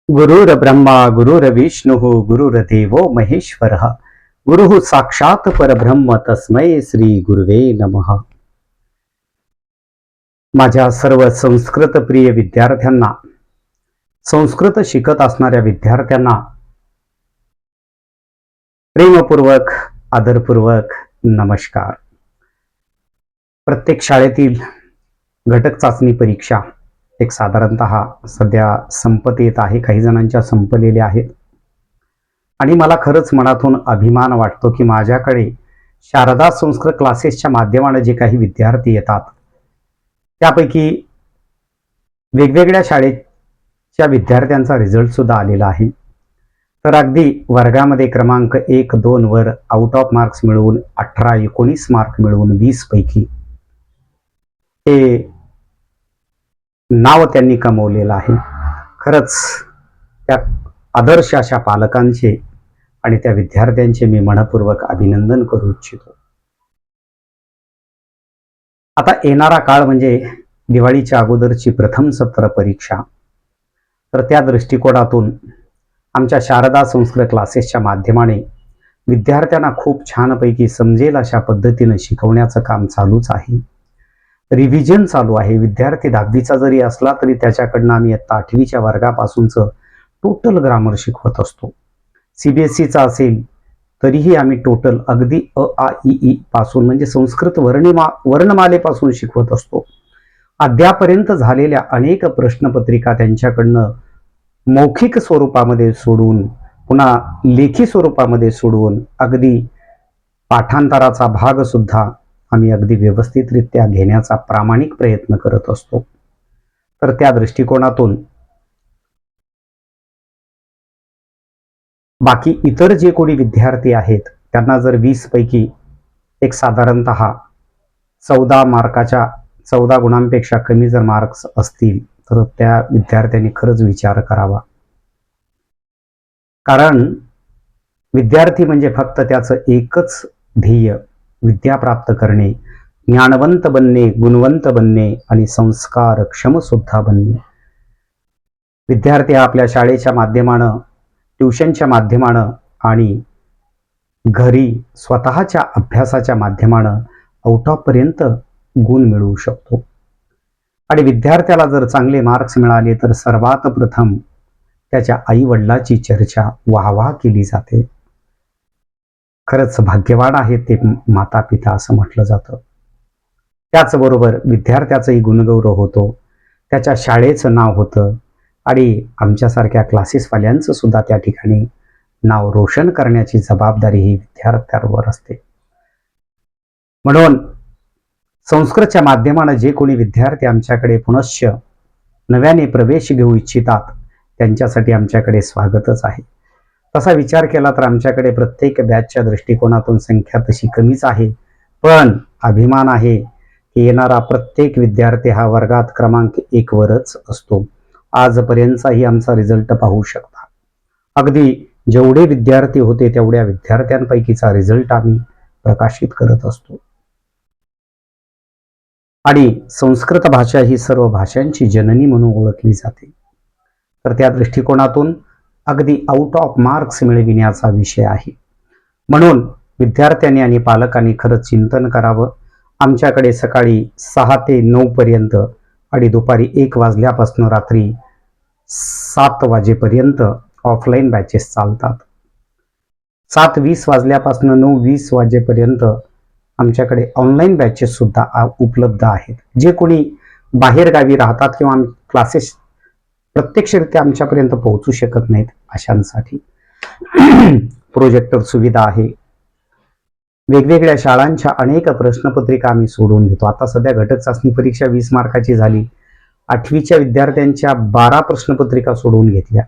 गुरुर्ब्रह्मा गुरुर्विष्णुः गुरुर्देवो महेश्वरः गुरुः साक्षात परब्रह्म तस्मै श्री गुरुवे नमः. माझ्या सर्व संस्कृत प्रिय विद्यार्थ्यांना, संस्कृत शिकत असणाऱ्या विद्यार्थ्यांना प्रेमपूर्वक आदरपूर्वक नमस्कार. प्रत्येक शाळेतील घटक चाचणी परीक्षा एक साधारणतः सध्या संपत येत आहे. काही जणांच्या संपलेल्या आहेत आणि मला खरंच मनातून अभिमान वाटतो की माझ्याकडे शारदा संस्कृत क्लासेसच्या माध्यमाने जे काही विद्यार्थी येतात त्यापैकी वेगवेगळ्या शाळेच्या विद्यार्थ्यांचा रिझल्ट सुद्धा आलेला आहे. तर अगदी वर्गामध्ये क्रमांक 1-2 वर आउट ऑफ मार्क्स मिळवून 18-19 मार्क मिळवून 20 पैकी हे नाव त्यांनी कमवलेलं आहे. खरंच त्या आदर्श अशा पालकांचे आणि त्या विद्यार्थ्यांचे मी मनपूर्वक अभिनंदन करू इच्छितो. आता येणारा काळ म्हणजे दिवाळीच्या अगोदरची प्रथम सत्र परीक्षा. तर त्या दृष्टिकोनातून आमच्या शारदा संस्कृत क्लासेसच्या माध्यमाने विद्यार्थ्यांना खूप छानपैकी समजेल अशा पद्धतीनं शिकवण्याचं काम चालूच आहे. रिव्हिजन चालू आहे. विद्यार्थी 10वीचा जरी असला तरी त्याच्याकडनं आम्ही इयत्ता 8वीच्या वर्गापासूनचं टोटल ग्रामर शिकवत असतो. CBSEचा असेल तरीही आम्ही टोटल अगदी अ आ इ ई पासून म्हणजे संस्कृत वर्णमालेपासून शिकवत असतो. अद्यापर्यंत झालेल्या अनेक प्रश्नपत्रिका त्यांच्याकडनं मौखिक स्वरूपामध्ये सोडून पुन्हा लेखी स्वरूपामध्ये सोडून अगदी पाठांतराचा भाग सुद्धा आम्ही अगदी व्यवस्थितरित्या घेण्याचा प्रामाणिक प्रयत्न करत असतो. तर त्या दृष्टिकोनातून बाकी इतर जे कोणी विद्यार्थी आहेत त्यांना जर 20 पैकी एक साधारणतः 14 गुणांपेक्षा कमी जर मार्क्स असतील तर त्या विद्यार्थ्यांनी खरंच विचार करावा. कारण विद्यार्थी म्हणजे फक्त त्याचं एकच ध्येय विद्या प्राप्त करणे, ज्ञानवंत बनणे, गुणवंत बनणे आणि संस्कारक्षम सुद्धा बनणे. विद्यार्थी हा आपल्या शाळेच्या माध्यमानं, ट्युशनच्या माध्यमानं आणि घरी स्वतःच्या अभ्यासाच्या माध्यमानं आउट ऑफ पर्यंत गुण मिळवू शकतो. आणि विद्यार्थ्याला जर चांगले मार्क्स मिळाले तर सर्वात प्रथम त्याच्या आई वडिलाची चर्चा वाहवा केली जाते. खरंच भाग्यवान आहेत ते माता पिता असं म्हटलं जातं. त्याचबरोबर विद्यार्थ्याचाही गुणगौरव होतो, त्याच्या शाळेचं नाव होतं आणि आमच्यासारख्या क्लासेसवाल्यांचं सुद्धा त्या ठिकाणी नाव रोशन करण्याची जबाबदारी ही विद्यार्थ्यांवर असते. म्हणून संस्कृतच्या माध्यमानं जे कोणी विद्यार्थी आमच्याकडे पुनश्च नव्याने प्रवेश घेऊ इच्छितात त्यांच्यासाठी आमच्याकडे स्वागतच आहे. तसा विचार केला तर आमच्याकडे प्रत्येक बॅचच्या दृष्टिकोनातून संख्या तशी कमीच आहे, पण अभिमान आहे की येणारा प्रत्येक विद्यार्थी हा वर्गात क्रमांक 1 वरच असतो. आजपर्यंतचाही आमचा रिझल्ट पाहू शकता. अगदी जेवढे विद्यार्थी होते तेवढ्या विद्यार्थ्यांपैकीचा रिझल्ट आम्ही प्रकाशित करत असतो. आणि संस्कृत भाषा ही सर्व भाषांची जननी म्हणून ओळखली जाते. तर त्या दृष्टिकोनातून अगदी आउट ऑफ मार्क्स मिळविण्याचा विषय आहे. म्हणून विद्यार्थ्यांनी आणि पालकांनी खरंच चिंतन करावं. आमच्याकडे सकाळी 6 ते 9 पर्यंत आणि दुपारी 1 वाजल्यापासून रात्री 7 वाजेपर्यंत ऑफलाईन बॅचेस चालतात. 7:20 वाजल्यापासून 9:20 वाजेपर्यंत आमच्याकडे ऑनलाईन बॅचेस सुद्धा उपलब्ध आहेत. जे कोणी बाहेरगावी राहतात किंवा क्लासेस प्रत्यक्षरित्या आमच्यापर्यंत पोहोचू शकत नाहीत अशांसाठी प्रोजेक्टर सुविधा आहे. वेगवेगळ्या शाळांच्या अनेक प्रश्नपत्रिका आम्ही सोडवून घेतो. आता सध्या घटक चाचणी परीक्षा 20 मार्काची झाली. 8वीच्या विद्यार्थ्यांच्या 12 प्रश्नपत्रिका सोडवून घेतल्या,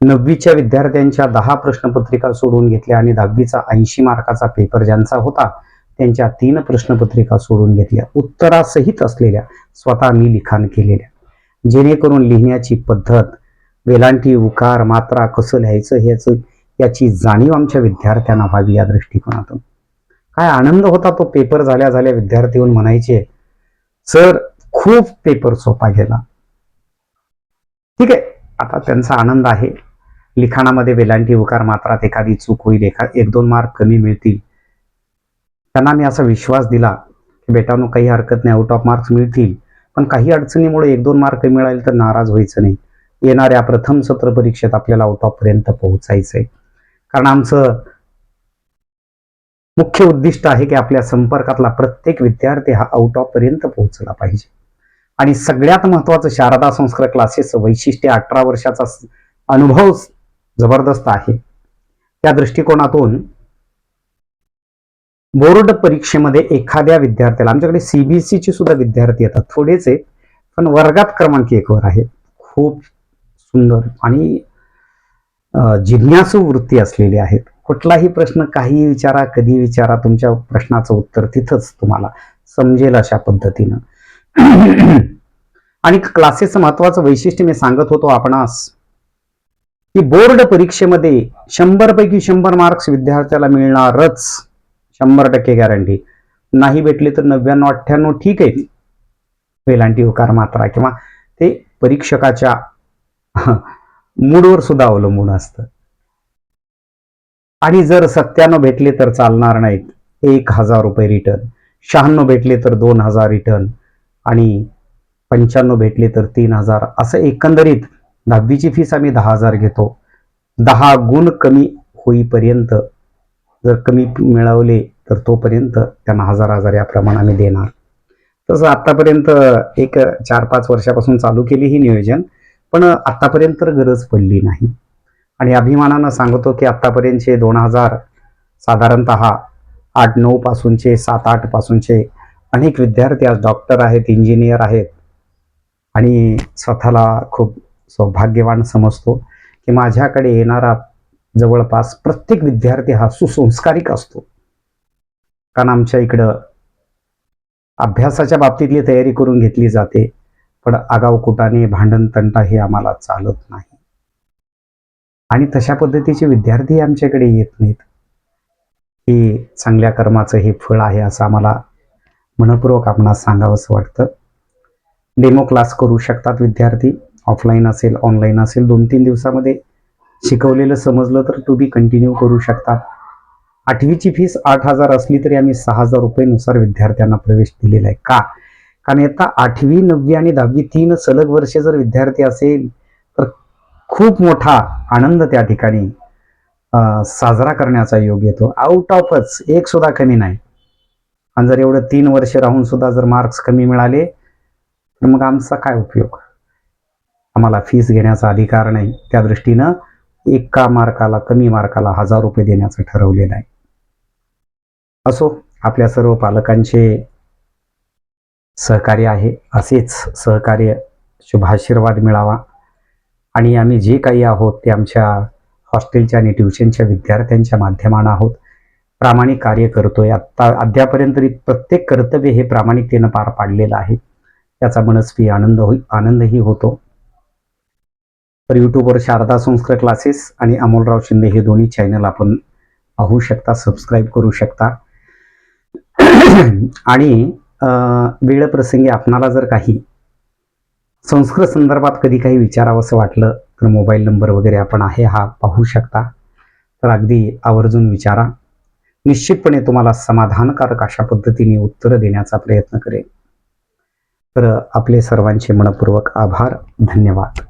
9वीच्या विद्यार्थ्यांच्या 10 प्रश्नपत्रिका सोडवून घेतल्या आणि 10वीचा 80 मार्काचा पेपर ज्यांचा होता त्यांच्या 3 प्रश्नपत्रिका सोडवून घेतल्या, उत्तरासहित असलेल्या, स्वतः मी लिखाण केलेल्या, जेणेकरून लिहिण्याची पद्धत, वेलांटी, उकार, मात्रा कसं लिहायचं याची जाणीव आमच्या विद्यार्थ्यांना व्हावी या दृष्टिकोनातून. काय आनंद होता तो पेपर झाल्या झाल्या विद्यार्थी येऊन म्हणायचे, सर खूप पेपर सोपा गेला. ठीक आहे, आता त्यांचा आनंद आहे. लिखाणामध्ये वेलांटी उकार मात्रात एखादी चूक होईल, एक दोन मार्क कमी मिळतील. त्यांना मी असा विश्वास दिला की बेटानो काही हरकत नाही, आउट ऑफ मार्क्स मिळतील, पण काही अडचणीमुळे एक दोन मार्क मिळाले तर नाराज व्हायचं नाही. येणाऱ्या प्रथम सत्र परीक्षेत आपल्याला आउट ऑफ पर्यंत पोहोचायचंय. कारण आमचं मुख्य उद्दिष्ट आहे की आपल्या संपर्कातला प्रत्येक विद्यार्थी हा आउट ऑफ पर्यंत पोहोचला पाहिजे. आणि सगळ्यात महत्वाचं, शारदा संस्कार क्लासेसचं वैशिष्ट्य 18 वर्षाचा अनुभव जबरदस्त आहे. त्या दृष्टिकोनातून बोर्ड परीक्षेमध्ये एखाद्या विद्यार्थ्याला, आमच्याकडे सीबीएसईचे सुद्धा विद्यार्थी येतात, थोडेच आहेत पण वर्गात क्रमांक 1 वर आहेत. खूप सुंदर आणि जिज्ञासू वृत्ती असलेली आहेत. कुठलाही प्रश्न काही विचारा, कधी विचारा, तुमच्या प्रश्नाचं उत्तर तिथंच तुम्हाला समजेल अशा पद्धतीनं. आणि क्लासेसचं महत्वाचं वैशिष्ट्य मी सांगत होतो आपणास की बोर्ड परीक्षेमध्ये 100 पैकी 100 मार्क्स विद्यार्थ्याला मिळणारच, 100% गॅरंटी. नाही भेटले तर 99-98 ठीक आहे, वेलांटी उकार मात्रा किंवा ते परीक्षकाच्या मूडवर सुद्धा अवलंबून असतं. आणि जर 97 भेटले तर चालणार नाहीत, 1000 रुपये रिटर्न. 96 भेटले तर 2000 रिटर्न आणि 95 भेटले तर 3000. असं एकंदरीत 10वीची फीस आम्ही 10,000 घेतो. 10 गुण कमी होईपर्यंत, जर कमी मिळवले तर तोपर्यंत त्यांना 1000 या प्रमाणे आम्ही देणार. तसं आतापर्यंत एक 4-5 वर्षापासून चालू केली ही नियोजन, पण आतापर्यंत तर गरज पडली नाही. आणि अभिमानानं सांगतो की आतापर्यंतचे 2000 साधारणतः 8-9 पासूनचे, 7-8 पासूनचे अनेक विद्यार्थी आज डॉक्टर आहेत, इंजिनियर आहेत. आणि स्वतःला खूप सौभाग्यवान समजतो की माझ्याकडे येणारा जवळपास प्रत्येक विद्यार्थी हा सुसंस्कारिक असतो. कारण आमच्या इकडं अभ्यासाच्या बाबतीतली तयारी करून घेतली जाते, पण आगाऊ कुटाने, भांडण तंटा हे आम्हाला चालत नाही. आणि तशा पद्धतीचे विद्यार्थी आमच्याकडे येत नाहीत. ही चांगल्या कर्माचं हे फळ आहे असं आम्हाला मनपूर्वक आपणास सांगावंसं वाटतं. डेमो क्लास करू शकतात विद्यार्थी, ऑफलाईन असेल ऑनलाईन असेल. 2-3 दिवसामध्ये शिकवलेलं समजलं तर तुम्ही कंटिन्यू करू शकतात. 8वीची फीस 8000 असली तरी आम्ही 6000 रुपयेनुसार विद्यार्थ्यांना प्रवेश दिलेला आहे. का? कारण आता 8वी, 9वी आणि 10वी 3 सलग वर्षे जर विद्यार्थी असेल तर खूप मोठा आनंद त्या ठिकाणी साजरा करण्याचा योग येतो. आउट ऑफच एक सुद्धा कमी नाही. आणि जर एवढं 3 वर्ष राहून सुद्धा जर मार्क्स कमी मिळाले तर मग आमचा काय उपयोग? आम्हाला फीस घेण्याचा अधिकार नाही. त्या दृष्टीनं एका मार्काला, कमी मार्काला 1000 रुपये देण्याचं ठरवलेलं आहे. असो, आपल्या सर्व पालकांचे सहकार्य आहे. असेच सहकार्य, शुभाशीर्वाद मिळावा. आणि आम्ही जे काही आहोत ते आमच्या हॉस्टेलच्या आणि ट्युशनच्या विद्यार्थ्यांच्या माध्यमानं आहोत. प्रामाणिक कार्य करतोय. अद्यापर्यंत तरी प्रत्येक कर्तव्य हे प्रामाणिकतेनं पार पाडलेलं आहे. त्याचा मनस्वी आनंदही होतो. तर यूट्यूबवर शारदा संस्कार क्लासेस आणि अमोलराव शिंदे हे दोन्ही चॅनल आपण पाहू शकता, सबस्क्राईब करू शकता. आणि वेळप्रसंगी आपणाला जर काही संस्कृत संदर्भात कधी काही विचारावंसं वाटलं तर मोबाईल नंबर वगैरे आपण आहे हा पाहू शकता. तर अगदी आवर्जून विचारा. निश्चितपणे तुम्हाला समाधानकारक अशा पद्धतीने उत्तरं देण्याचा प्रयत्न करेल. तर आपले सर्वांचे मनपूर्वक आभार. धन्यवाद.